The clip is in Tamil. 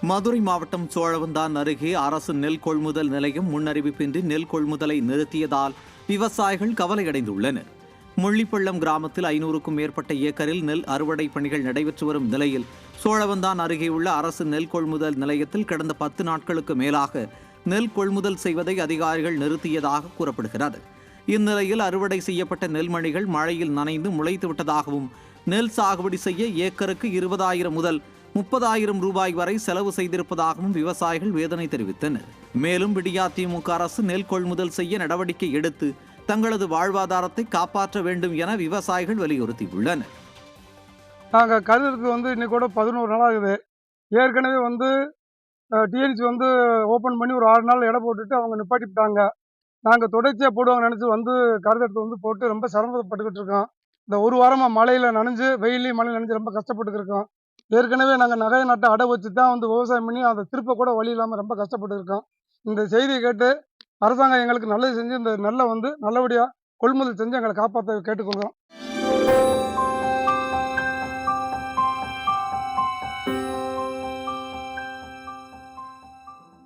மதுரை மாவட்டம் சோழவந்தான் அருகே அரசு நெல் கொள்முதல் நிலையம் முன்னறிவிப்பின்றி நெல் கொள்முதலை நிறுத்தியதால் விவசாயிகள் கவலையடைந்துள்ளனர். முள்ளிப்பள்ளம் கிராமத்தில் 500க்கும் மேற்பட்ட ஏக்கரில் நெல் அறுவடை பணிகள் நடைபெற்று வரும் நிலையில் சோழவந்தான் அருகே உள்ள அரசு நெல் கொள்முதல் நிலையத்தில் கடந்த 10 நாட்களுக்கு மேலாக நெல் கொள்முதல் செய்வதை அதிகாரிகள் நிறுத்தியதாக கூறப்படுகிறது. இந்நிலையில் அறுவடை செய்யப்பட்ட நெல்மணிகள் மழையில் நனைந்து முளைத்து விட்டதாகவும் நெல் சாகுபடி செய்ய ஏக்கருக்கு 20,000 முதல் 30,000 ரூபாய் வரை செலவு செய்திருப்பதாகவும் விவசாயிகள் வேதனை தெரிவித்தனர். மேலும் அதிமுக அரசு நெல் கொள்முதல் செய்ய நடவடிக்கை எடுத்து தங்களது வாழ்வாதாரத்தை காப்பாற்ற வேண்டும் என விவசாயிகள் வலியுறுத்தியுள்ளனர். நாங்கள் கருதுக்கு இன்னைக்கு கூட 11 நாள் ஆகுது. ஏற்கனவே டிஎன்சி ஓப்பன் பண்ணி ஒரு 6 நாள் எடை போட்டுட்டு அவங்க நிப்பாட்டிவிட்டாங்க. நாங்கள் தொடர்ச்சியாக போடுவாங்க நினச்சி கருதெடுத்து போட்டு ரொம்ப சிரமப்பட்டுக்கிட்டு இருக்கோம். இந்த ஒரு வாரமாக மழையில் நனைஞ்சு வெயிலையும் மழையில் நனைஞ்சு ரொம்ப கஷ்டப்பட்டுக்கிட்டு இருக்கோம். ஏற்கனவே நாங்கள் நகை நட்டை அடை வச்சு தான் விவசாயம் பண்ணி அதை திருப்ப கூட வழி இல்லாமல் ரொம்ப கஷ்டப்பட்டு இருக்கோம். இந்த செய்தியை கேட்டு அரசாங்கம் எங்களுக்கு நல்லது செஞ்சு இந்த நெல்லை நல்லபடியாக கொள்முதல் செஞ்சு எங்களை காப்பாற்ற கேட்டுக்கொள்கிறோம்.